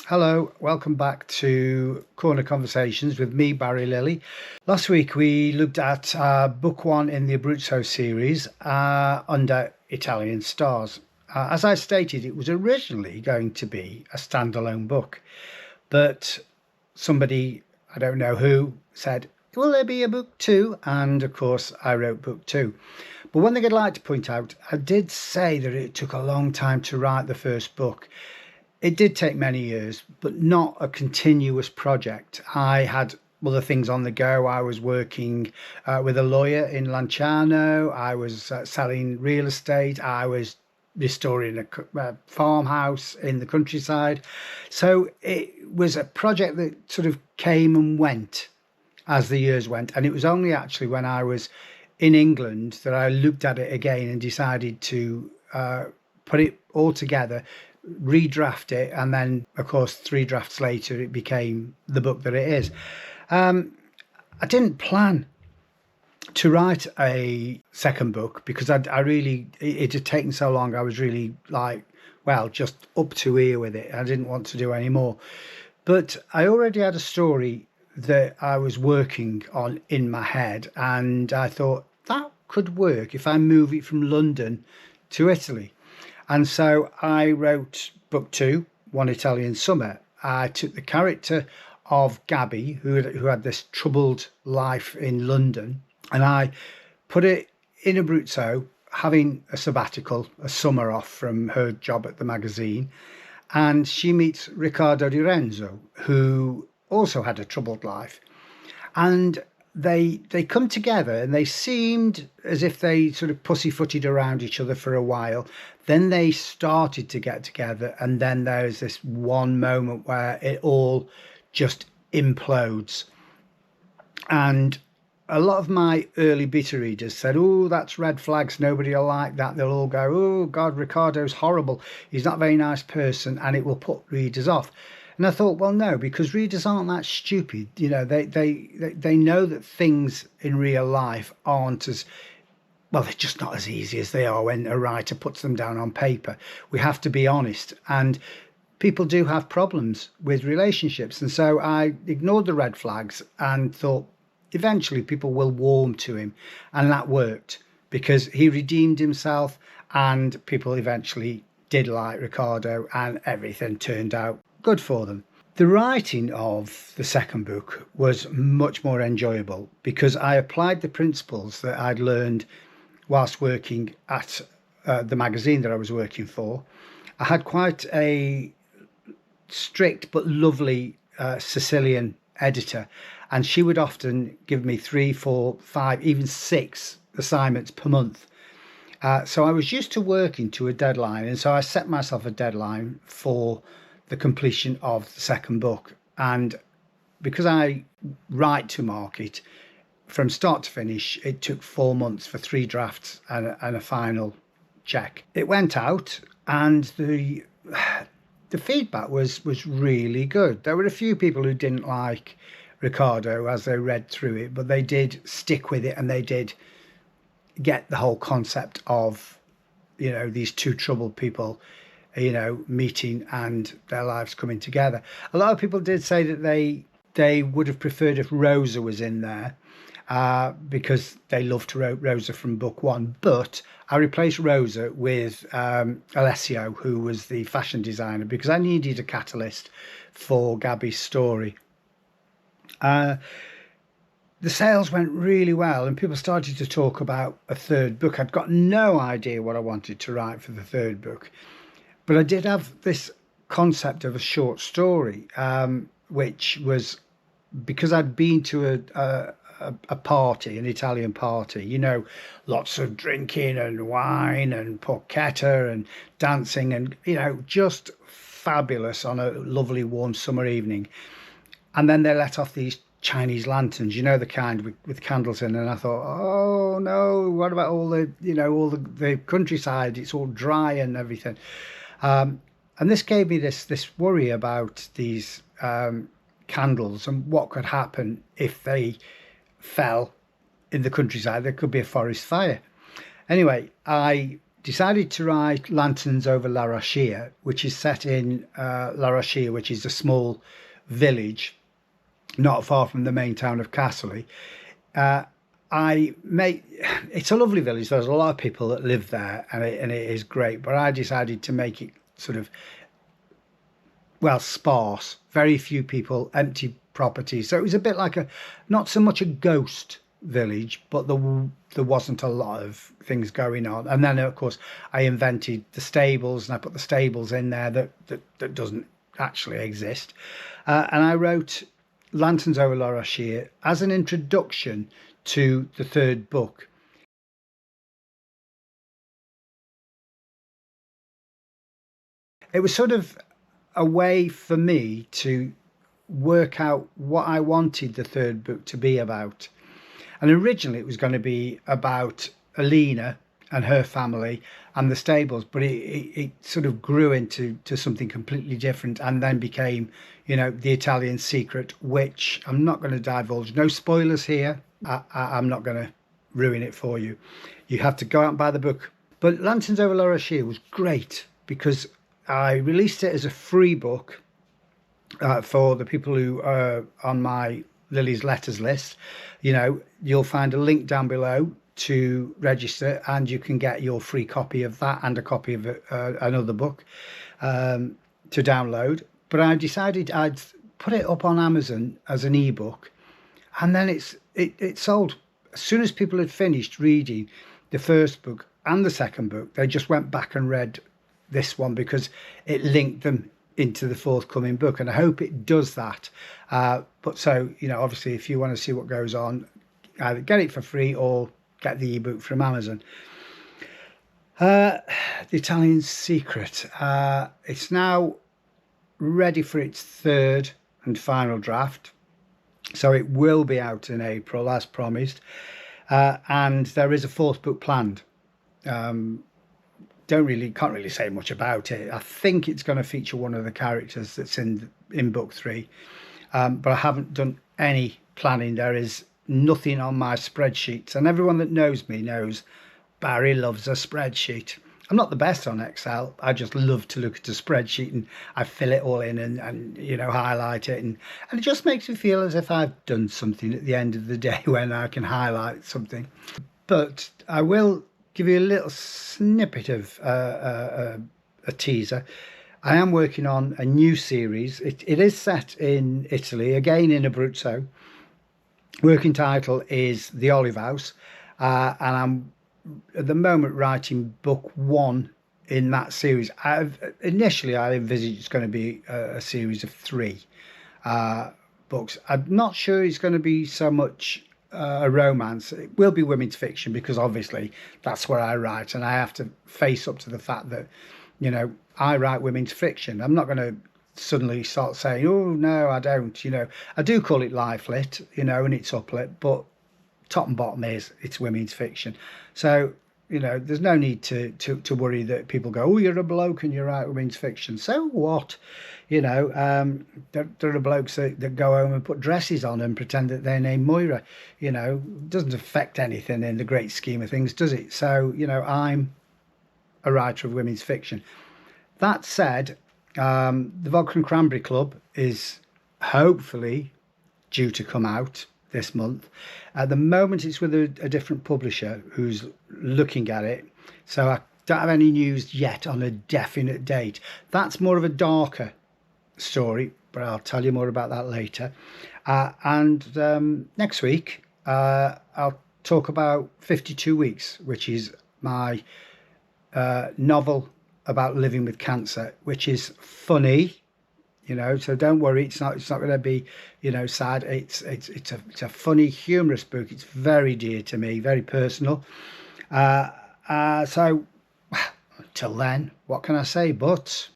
Hello, welcome back to Corner Conversations with me, Barry Lilly. Last week we looked at book one in the Abruzzo series under Italian stars. As I stated, it was originally going to be a standalone book, but somebody, I don't know who, said, will there be a book two? And of course, I wrote book two. But one thing I'd like to point out, I did say that it took a long time to write the first book. It did take many years, but not a continuous project. I had other things on the go. I was working with a lawyer in Lanciano. I was selling real estate. I was restoring a farmhouse in the countryside. So it was a project that sort of came and went as the years went. And it was only actually when I was in England that I looked at it again and decided to put it all together, redraft it, and then of course 3 drafts later it became the book that it is. I didn't plan to write a second book because I really, it had taken so long. I was really like, well, just up to here with it. I didn't want to do any more, but I already had a story that I was working on in my head, and I thought that could work if I move it from London to Italy. And so I wrote book two, One Italian Summer. I took the character of Gabby, who had this troubled life in London, and I put it in Abruzzo, having a sabbatical, a summer off from her job at the magazine. And she meets Riccardo Di Renzo, who also had a troubled life. And they come together, and they seemed as if they sort of pussyfooted around each other for a while. Then they started to get together, and then there's this one moment where it all just implodes. And a lot of my early beta readers said, oh, that's red flags, nobody will like that. They'll all go, oh God, Riccardo's horrible, he's not a very nice person, and it will put readers off. And I thought, well, no, because readers aren't that stupid. You know, they know that things in real life aren't as, well, they're just not as easy as they are when a writer puts them down on paper. We have to be honest. And people do have problems with relationships. And so I ignored the red flags and thought eventually people will warm to him. And that worked because he redeemed himself, and people eventually did like Riccardo, and everything turned out good for them. The writing of the second book was much more enjoyable because I applied the principles that I'd learned whilst working at the magazine that I was working for. I had quite a strict but lovely Sicilian editor, and she would often give me 3, 4, 5, even 6 assignments per month. So I was used to working to a deadline, and so I set myself a deadline for the completion of the second book. And because I write to market from start to finish, it took 4 months for 3 drafts and a final check. It went out, and the feedback was really good. There were a few people who didn't like Riccardo as they read through it, but they did stick with it, and they did get the whole concept of, you know, these two troubled people, you know, meeting and their lives coming together. A lot of people did say that they would have preferred if Rosa was in there because they loved Rosa from book one. But I replaced Rosa with Alessio, who was the fashion designer, because I needed a catalyst for Gabby's story. The sales went really well, and people started to talk about a third book. I'd got no idea what I wanted to write for the third book, but I did have this concept of a short story, which was because I'd been to a party, an Italian party, you know, lots of drinking and wine and porchetta and dancing and, you know, just fabulous on a lovely warm summer evening. And then they let off these Chinese lanterns, you know, the kind with candles in, and I thought, oh no, what about all the, you know, all the countryside, it's all dry and everything. And this gave me this worry about these candles and what could happen if they fell in the countryside. There could be a forest fire. Anyway, I decided to write Lanterns Over Laroscia, which is set in Laroscia, which is a small village not far from the main town of Castle. It's a lovely village. There's a lot of people that live there, and it is great. But I decided to make it sort of, well, sparse, very few people, empty property. So it was a bit like not so much a ghost village, but there wasn't a lot of things going on. And then, of course, I invented the stables, and I put the stables in there that doesn't actually exist. And I wrote Lanterns Over Laroscia as an introduction to the third book. It was sort of a way for me to work out what I wanted the third book to be about. And originally it was going to be about Alina and her family and the stables, but it sort of grew into something completely different, and then became, the Italian secret, which I'm not going to divulge. No spoilers here. I'm not going to ruin it for you. You have to go out and buy the book. But Lanterns Over Laroscia was great because I released it as a free book for the people who are on my Lily's Letters list. You'll find a link down below to register, and you can get your free copy of that and a copy of another book to download. But I decided I'd put it up on Amazon as an ebook, and then it sold. As soon as people had finished reading the first book and the second book, they just went back and read this one because it linked them into the forthcoming book, and I hope it does that. But so, obviously, if you want to see what goes on, either get it for free or get the ebook from Amazon. The Italian Secret. It's now ready for its third and final draft, so it will be out in April as promised, and there is a fourth book planned. Can't really say much about it. I think it's going to feature one of the characters that's in book 3, but I haven't done any planning. There is nothing on my spreadsheets, and everyone that knows me knows Barry loves a spreadsheet. I'm not the best on Excel. I just love to look at a spreadsheet, and I fill it all in and highlight it, and it just makes me feel as if I've done something at the end of the day when I can highlight something. But I will give you a little snippet of a teaser. I am working on a new series. It is set in Italy, again in Abruzzo. Working title is The Olive House, and I'm at the moment writing book 1 in that series. Initially I envisaged it's going to be a series of 3 books. I'm not sure it's going to be so much a romance. It will be women's fiction because obviously that's where I write, and I have to face up to the fact that I write women's fiction. I'm not going to suddenly start saying, oh no, I don't. I do call it life lit, and it's uplit, but top and bottom is it's women's fiction. So there's no need to worry that people go, oh, you're a bloke and you write women's fiction. So what? There are blokes that go home and put dresses on and pretend that they're named Moira. It doesn't affect anything in the great scheme of things, does it? So I'm a writer of women's fiction. That said, the Vodka and Cranberry Club is hopefully due to come out this month. At the moment it's with a different publisher who's looking at it, so I don't have any news yet on a definite date. That's more of a darker story, but I'll tell you more about that later. And next week I'll talk about 52 Weeks, which is my novel about living with cancer, which is funny, so don't worry, it's not going to be sad. It's a funny, humorous book. It's very dear to me, very personal. So until then, what can I say but